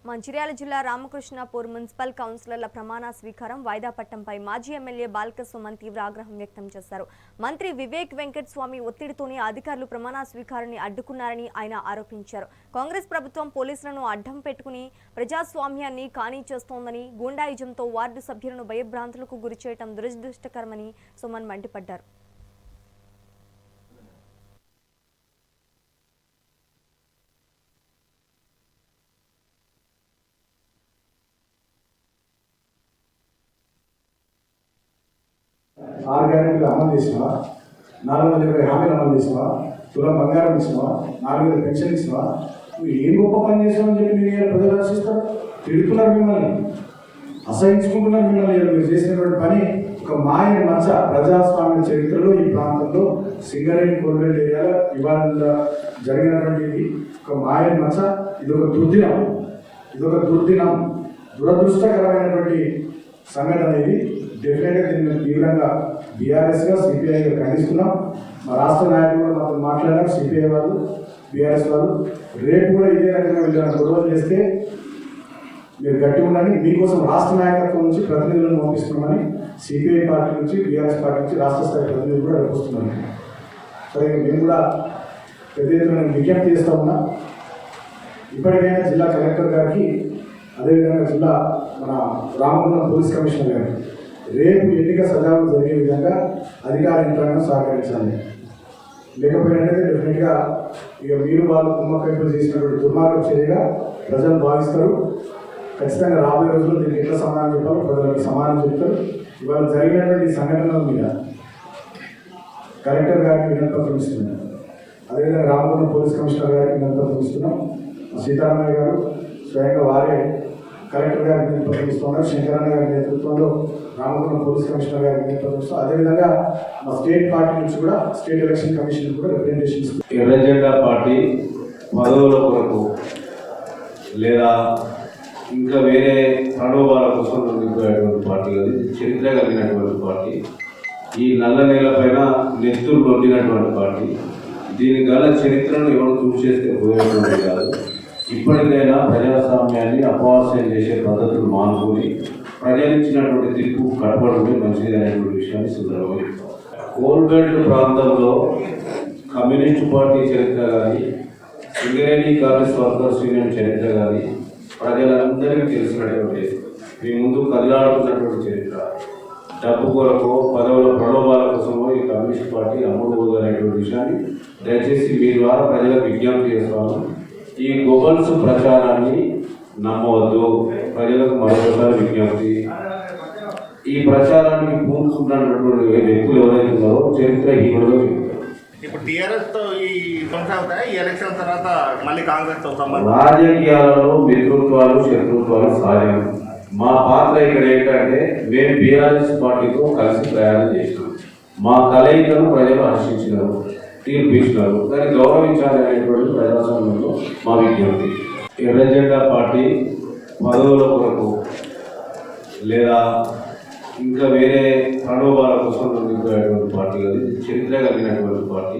మంచిర్యాల జిల్లా రామకృష్ణాపూర్ మున్సిపల్ కౌన్సిలర్ల ప్రమాణ స్వీకారం వాయిదా పట్టంపై మాజీ ఎమ్మెల్యే బాల్క సుమన్ తీవ్ర ఆగ్రహం వ్యక్తం చేశారు. మంత్రి వివేక్ వెంకటస్వామి ఒత్తిడితోనే అధికారులు ప్రమాణ స్వీకారాన్ని అడ్డుకున్నారని ఆయన ఆరోపించారు. కాంగ్రెస్ ప్రభుత్వం పోలీసులను అడ్డం పెట్టుకుని ప్రజాస్వామ్యాన్ని ఖాళీ చేస్తోందని, గూండాయిజంతో వార్డు సభ్యులను భయభ్రాంతులకు గురిచేయడం దురదృష్టకరమని సుమన్ మండిపడ్డారు. ఆరు గ్యారెంటీలు అమలు చేసినావా, 420 హామీలు అమలు చేసినావా, తులం బంగారం ఇచ్చినావా, 4000 పెన్షన్ ఇచ్చినావా, నువ్వు ఏం గొప్ప పని చేసావని చెప్పి మీరు ప్రజలు ఆశిస్తారు. తిడుతున్నారు, మిమ్మల్ని అసహించుకుంటున్నారు. మిమ్మల్ని మీరు చేసినటువంటి పని ఒక మాయని మచ్చ. ప్రజాస్వామ్య చరిత్రలో ఈ ప్రాంతంలో సింగరేణి కొల్లేరు ఏరియాలో ఇవాళ జరిగినటువంటి ఒక మాయని మచ్చ. ఇదొక దుర్దినం, దురదృష్టకరమైనటువంటి సంఘటన ఇది. డెఫినెట్గా దీన్ని తీవ్రంగా బీఆర్ఎస్గా సిపిఐగా ఖండిస్తున్నాం. మా రాష్ట్ర నాయకులు కూడా మాతో మాట్లాడారు, సిపిఐ వాళ్ళు, బీఆర్ఎస్ వాళ్ళు. రేపు కూడా ఇదే రకంగా వీళ్ళని గొడవలు చేస్తే మీరు గట్టి ఉండాలి. మీకోసం రాష్ట్ర నాయకత్వం నుంచి ప్రతినిధులను పంపిస్తున్నామని సిపిఐ పార్టీ నుంచి, బీఆర్ఎస్ పార్టీ నుంచి రాష్ట్ర స్థాయి ప్రతినిధులు కూడా వస్తున్నాం. సరే, మేము కూడా పెద్ద ఎత్తున విజ్ఞప్తి చేస్తూ ఉన్నాం. ఇప్పటికైనా జిల్లా కలెక్టర్ గారికి, అదేవిధంగా జిల్లా మన రామగుండం పోలీస్ కమిషనర్ గారికి రేపు ఎన్నిక సజావులు జరిగే విధంగా అధికార యంత్రాంగం సహకరించాలి. లేకపోయినట్లయితే డెఫినెట్గా ఇక మీరు వాళ్ళు కుమ్మక్కైపులు చేసినటువంటి దుర్మార్గం చర్యగా ప్రజలు భావిస్తారు. ఖచ్చితంగా రాబోయే రోజుల్లో దీనికి ఎట్లా సమాధానం చెప్పాలో ప్రజలకు సమాధానం చెప్తారు. ఇవాళ జరిగినటువంటి సంఘటనల మీద కలెక్టర్ గారికి వినతిపత్రం ఇస్తున్నాం. అదేవిధంగా రామగుండం పోలీస్ కమిషనర్ గారికి వినతిపత్రం ఇస్తున్నాం. సీతారామయ్య గారు స్వయంగా వారే కలెక్టర్ గారికి వినతిపత్రం ఇస్తున్నారు. శంకరన్న గారి నేతృత్వంలో రామగుండం పోలీస్ కమిషనర్ గారికి వినతిపత్రం ఇస్తాం. అదేవిధంగా మా స్టేట్ పార్టీ నుంచి కూడా, స్టేట్ ఎలక్షన్ కమిషన్ కూడా రిప్రజెంటేషన్ ఇస్తుంది. ఎర్ర జెండా పార్టీ పదవుల కొరకు లేదా ఇంకా వేరే ప్రణోభాల కోసం నిలిపోయేటువంటి పార్టీ కాదు. చరిత్ర కలిగినటువంటి పార్టీ. ఈ నల్ల నేల పైన నెత్తులు నొండినటువంటి పార్టీ. దీని గల చరిత్రను ఎవరు చూసేస్తే పోయేటువంటి కాదు. ఇప్పటికైనా ప్రజాస్వామ్యాన్ని అపవాస్యం చేసే పద్ధతులు మానుకొని ప్రజలిచ్చినటువంటి తీర్పు కట్టుబడి మంచిది అనేటువంటి విషయాన్ని సందర్భంగా చెప్తాం. కోల్బెల్ట్ ప్రాంతంలో కమ్యూనిస్టు పార్టీ చరిత్ర కానీ, సింగరేణి కాంగ్రెస్ వర్కర్స్ యూనియన్ చరిత్ర కానీ ప్రజలందరికీ తెలిసినటువంటి, మీ ముందు కదిలాడుతున్నటువంటి చరిత్ర. డబ్బు కొరకు, పదవుల ప్రలోభాల కోసమో ఈ కమ్యూనిస్ట్ పార్టీ అమ్ముడుపోదు అనేటువంటి విషయాన్ని దయచేసి మీ ద్వారా ప్రజలకు విజ్ఞప్తి చేస్తాను. ఈ గొబల్స్ ప్రచారాన్ని నమ్మవద్దు. ప్రజలకు మరొకసారి విజ్ఞప్తి. ఈ ప్రచారాన్ని పూనుకున్నటువంటి వ్యక్తులు ఎవరైతే ఉన్నారో చరిత్ర హీరోలో ఇప్పుడు టీఆర్ఎస్ తో ఈ కొనసాగుతాయి. ఈ ఎలక్షన్ తర్వాత మళ్ళీ కాంగ్రెస్ తో రాజకీయాలలో మిత్రుత్వాలు, శత్రుత్వాలు సహజం. మా పాత్ర ఇక్కడ ఏంటంటే, మేము బీఆర్ఎస్ పార్టీతో కలిసి ప్రయాణం చేసినాం. మా కలయికను ప్రజలు హర్షించినారు, తీర్పు ఇచ్చినారు. దాన్ని గౌరవించాలి అనేటువంటి ప్రజాస్వామ్యంలో మా విజ్ఞప్తి. ఎర్ర జెండా పార్టీ పదవుల కొరకు లేదా ఇంకా వేరే ప్రణోభాల కోసం నిలిపోయేటువంటి పార్టీ కాదు. చరిత్ర కలిగినటువంటి పార్టీ.